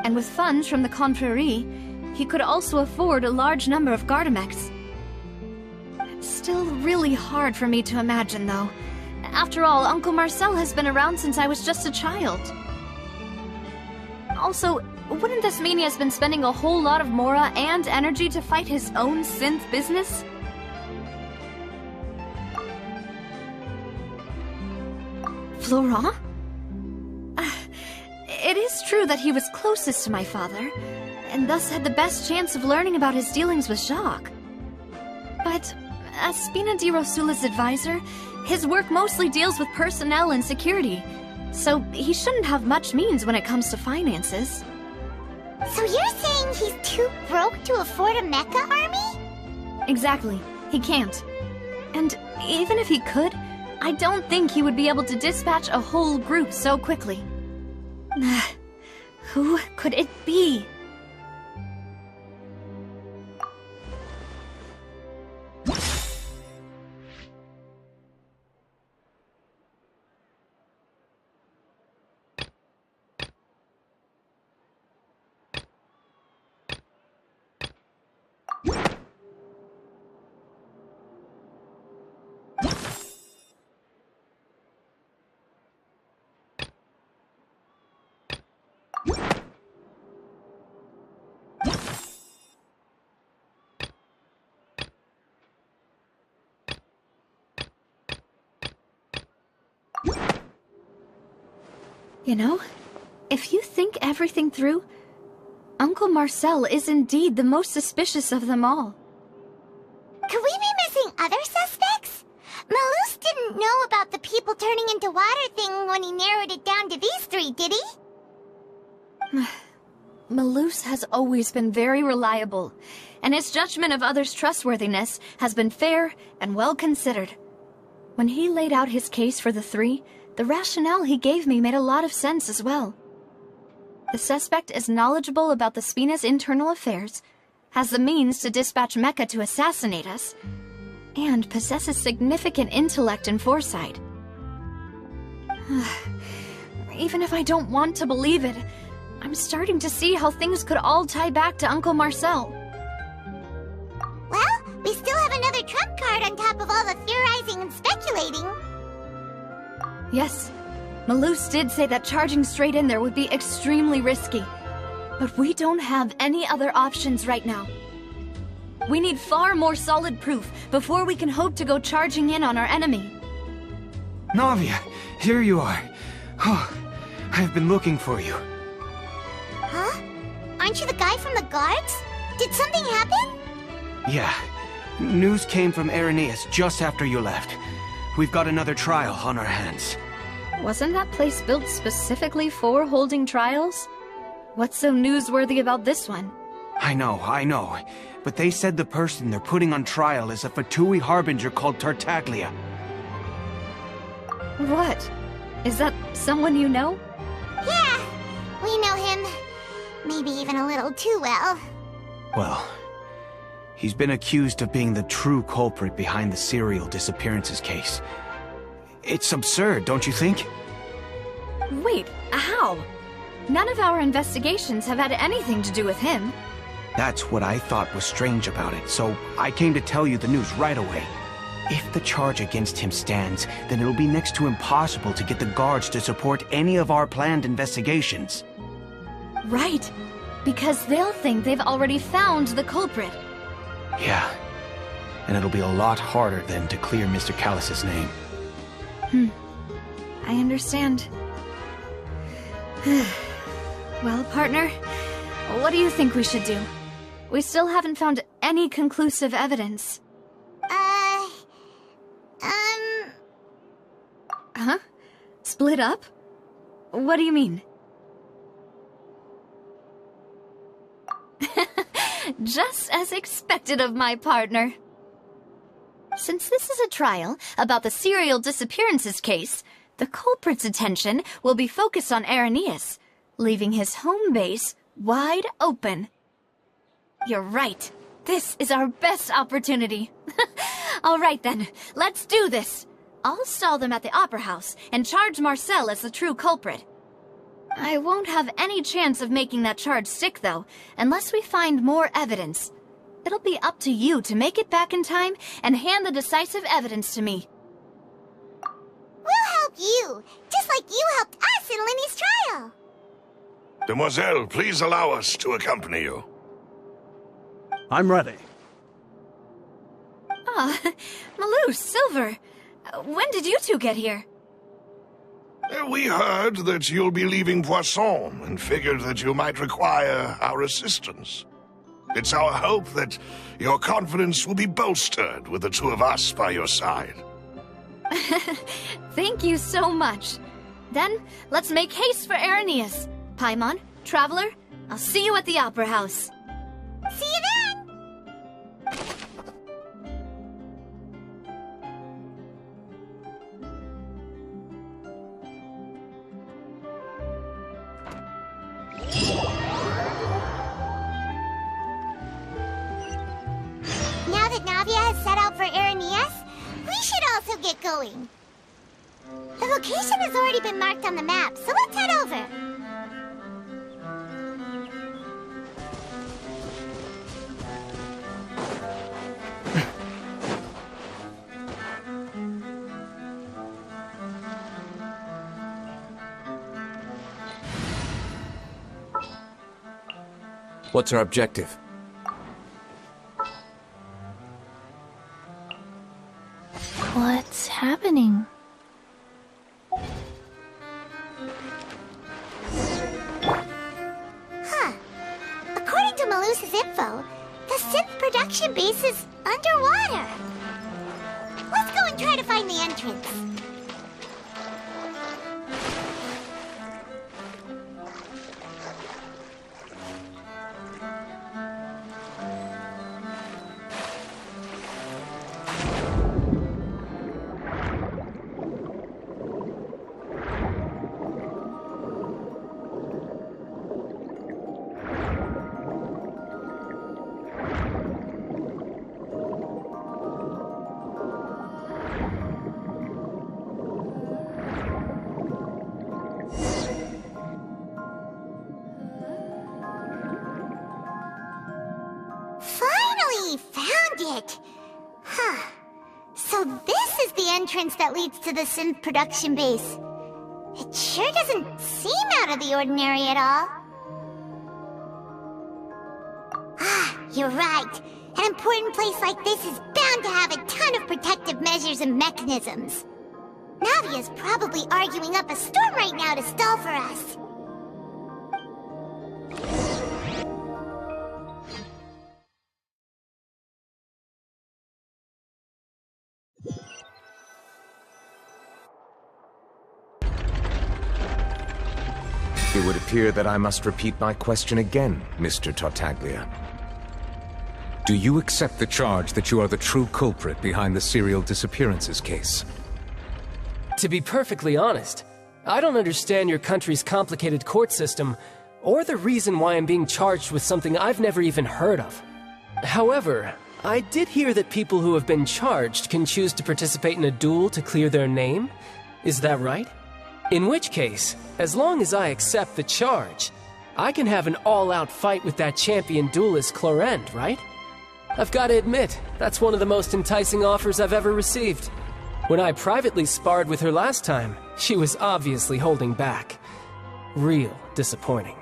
And with funds from the Confrérie, he could also afford a large number of Gardamex. It's still really hard for me to imagine, though. After all, Uncle Marcel has been around since I was just a child. Also, wouldn't this mean he has been spending a whole lot of mora and energy to fight his own synth business? Florent? It is true that he was closest to my father, and thus had the best chance of learning about his dealings with Jacques. But, as Spina di Rosula's advisor, his work mostly deals with personnel and security, so he shouldn't have much means when it comes to finances. So you're saying he's too broke to afford a mecha army? Exactly. He can't. And even if he could, I don't think he would be able to dispatch a whole group so quickly. Who could it be? You know, if you think everything through, Uncle Marcel is indeed the most suspicious of them all. Could we be missing other suspects? Malus didn't know about the people turning into water thing when he narrowed it down to these three, did he? Malus has always been very reliable, and his judgment of others' trustworthiness has been fair and well considered. When he laid out his case for the three, the rationale he gave me made a lot of sense as well. The suspect is knowledgeable about the Spina's internal affairs, has the means to dispatch Mecha to assassinate us, and possesses significant intellect and foresight. Even if I don't want to believe it, I'm starting to see how things could all tie back to Uncle Marcel. Well, we still have another trump card on top of all the theorizing and speculating. Yes, Malus did say that charging straight in there would be extremely risky. But we don't have any other options right now. We need far more solid proof before we can hope to go charging in on our enemy. Navia, here you are. Oh, I have been looking for you. Huh? Aren't you the guy from the guards? Did something happen? Yeah. News came from Irenaeus just after you left. We've got another trial on our hands. Wasn't that place built specifically for holding trials? What's so newsworthy about this one? I know. But they said the person they're putting on trial is a Fatui harbinger called Tartaglia. What? Is that someone you know? Yeah, we know him. Maybe even a little too well. Well, he's been accused of being the true culprit behind the serial disappearances case. It's absurd, don't you think? Wait, how? None of our investigations have had anything to do with him. That's what I thought was strange about it, so I came to tell you the news right away. If the charge against him stands, then it'll be next to impossible to get the guards to support any of our planned investigations. Right, because they'll think they've already found the culprit. Yeah, and it'll be a lot harder then to clear Mr. Callus's name. I understand. Well, partner, what do you think we should do? We still haven't found any conclusive evidence. Huh? Split up? What do you mean? Just as expected of my partner. Since this is a trial about the serial disappearances case, the culprit's attention will be focused on Irenaeus, leaving his home base wide open. You're right. This is our best opportunity. All right then, let's do this. I'll stall them at the Opera House and charge Marcel as the true culprit. I won't have any chance of making that charge stick, though, unless we find more evidence. It'll be up to you to make it back in time and hand the decisive evidence to me. We'll help you, just like you helped us in Linny's trial. Demoiselle, please allow us to accompany you. I'm ready. Ah, Malou, Silver. When did you two get here? We heard that you'll be leaving Poisson and figured that you might require our assistance. It's our hope that your confidence will be bolstered with the two of us by your side. Thank you so much. Then, let's make haste for Arrhenius. Paimon, Traveler, I'll see you at the Opera House. See you then! Now that Navia has set out for Arrhenius, we should also get going. The location has already been marked on the map, so let's head over. What's our objective? What's happening? Huh. According to Malus's info, the synth production base is underwater. Let's go and try to find the entrance. Finally found it! Huh. So this is the entrance that leads to the synth production base. It sure doesn't seem out of the ordinary at all. Ah, you're right. An important place like this is bound to have a ton of protective measures and mechanisms. Navia's probably arguing up a storm right now to stall for us. It would appear that I must repeat my question again, Mr. Tartaglia. Do you accept the charge that you are the true culprit behind the serial disappearances case? To be perfectly honest, I don't understand your country's complicated court system, or the reason why I'm being charged with something I've never even heard of. However, I did hear that people who have been charged can choose to participate in a duel to clear their name. Is that right? In which case, as long as I accept the charge, I can have an all-out fight with that champion duelist Clorend, right? I've got to admit, that's one of the most enticing offers I've ever received. When I privately sparred with her last time, she was obviously holding back. Real disappointing.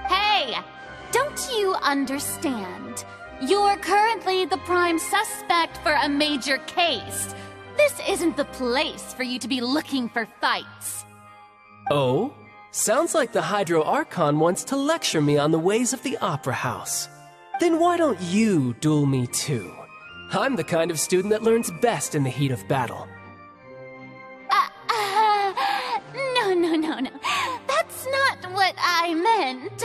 Hey! Don't you understand? You're currently the prime suspect for a major case. This isn't the place for you to be looking for fights. Oh? Sounds like the Hydro Archon wants to lecture me on the ways of the Opera House. Then why don't you duel me too? I'm the kind of student that learns best in the heat of battle. No. That's not what I meant.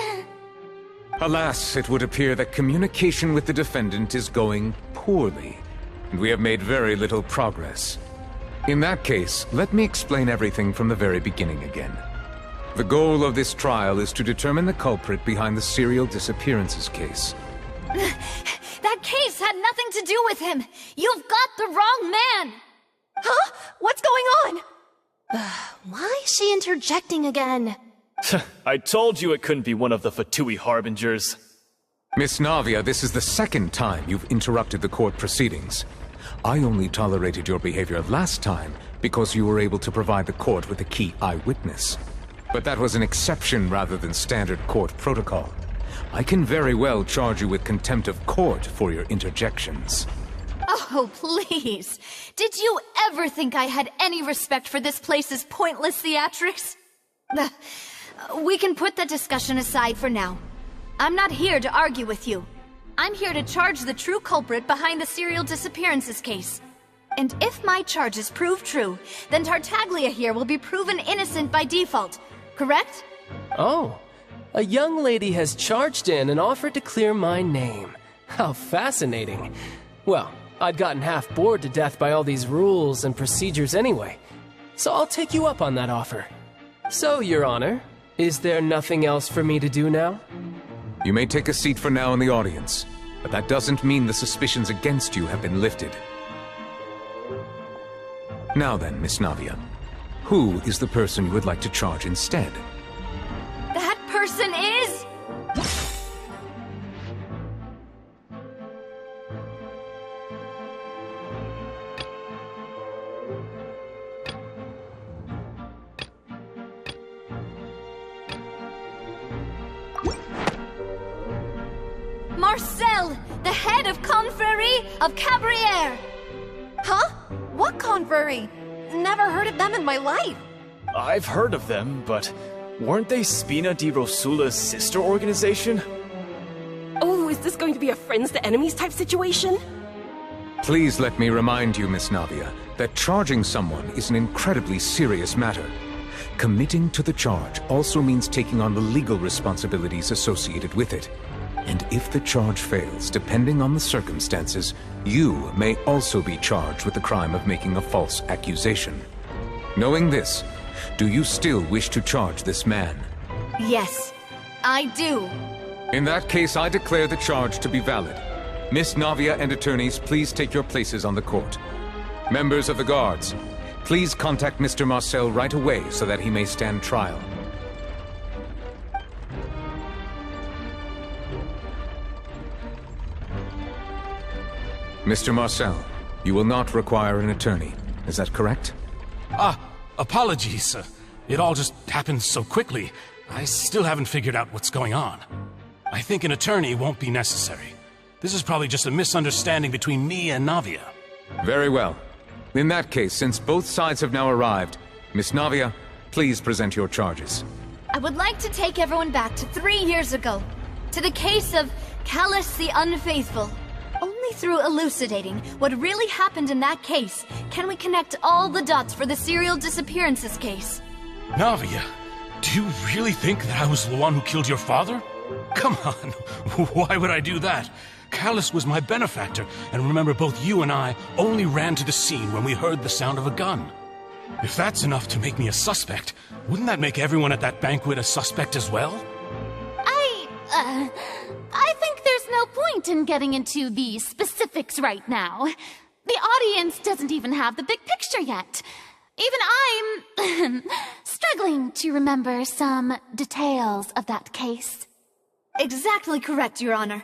Alas, it would appear that communication with the defendant is going poorly, and we have made very little progress. In that case, let me explain everything from the very beginning again. The goal of this trial is to determine the culprit behind the serial disappearances case. That case had nothing to do with him! You've got the wrong man! Huh? What's going on? Why is she interjecting again? I told you it couldn't be one of the Fatui Harbingers. Miss Navia, this is the second time you've interrupted the court proceedings. I only tolerated your behavior last time because you were able to provide the court with a key eyewitness. But that was an exception rather than standard court protocol. I can very well charge you with contempt of court for your interjections. Oh, please. Did you ever think I had any respect for this place's pointless theatrics? We can put that discussion aside for now. I'm not here to argue with you. I'm here to charge the true culprit behind the serial disappearances case. And if my charges prove true, then Tartaglia here will be proven innocent by default, correct? Oh, a young lady has charged in and offered to clear my name. How fascinating. Well, I'd gotten half bored to death by all these rules and procedures anyway, so I'll take you up on that offer. So, Your Honor, is there nothing else for me to do now? You may take a seat for now in the audience, but that doesn't mean the suspicions against you have been lifted. Now then, Miss Navia, who is the person you would like to charge instead? That person is... Marcel, the head of Confrérie of Cabrières! Huh? What confrérie? Never heard of them in my life. I've heard of them, but weren't they Spina di Rosula's sister organization? Oh, is this going to be a friends to enemies type situation? Please let me remind you, Miss Navia, that charging someone is an incredibly serious matter. Committing to the charge also means taking on the legal responsibilities associated with it. And if the charge fails, depending on the circumstances, you may also be charged with the crime of making a false accusation. Knowing this, do you still wish to charge this man? Yes, I do. In that case, I declare the charge to be valid. Miss Navia and attorneys, please take your places on the court. Members of the guards, please contact Mr. Marcel right away so that he may stand trial. Mr. Marcel, you will not require an attorney. Is that correct? Apologies. It all just happened so quickly. I still haven't figured out what's going on. I think an attorney won't be necessary. This is probably just a misunderstanding between me and Navia. Very well. In that case, since both sides have now arrived, Miss Navia, please present your charges. I would like to take everyone back to 3 years ago, to the case of Callus the Unfaithful. Only through elucidating what really happened in that case can we connect all the dots for the serial disappearances case. Navia, do you really think that I was the one who killed your father? Come on, why would I do that? Callus was my benefactor, and remember both you and I only ran to the scene when we heard the sound of a gun. If that's enough to make me a suspect, wouldn't that make everyone at that banquet a suspect as well? I think there's no point in getting into the specifics right now. The audience doesn't even have the big picture yet. Even I'm struggling to remember some details of that case. Exactly correct, Your Honor.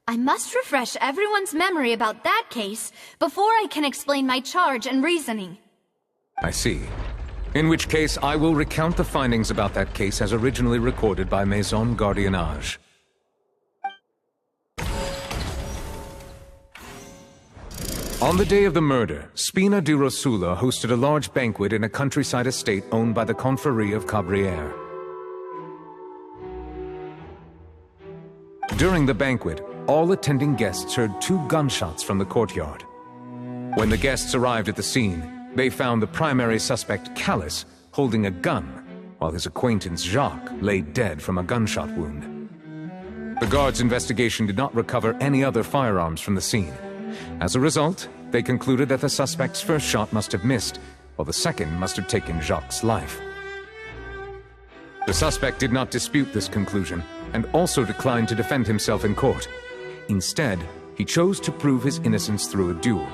I must refresh everyone's memory about that case before I can explain my charge and reasoning. I see. In which case, I will recount the findings about that case as originally recorded by Maison Gardiennage. On the day of the murder, Spina di Rosula hosted a large banquet in a countryside estate owned by the Confrérie of Cabrières. During the banquet, all attending guests heard 2 gunshots from the courtyard. When the guests arrived at the scene, they found the primary suspect, Callus, holding a gun, while his acquaintance, Jacques, lay dead from a gunshot wound. The guards' investigation did not recover any other firearms from the scene. As a result, they concluded that the suspect's first shot must have missed, while the second must have taken Jacques' life. The suspect did not dispute this conclusion, and also declined to defend himself in court. Instead, he chose to prove his innocence through a duel.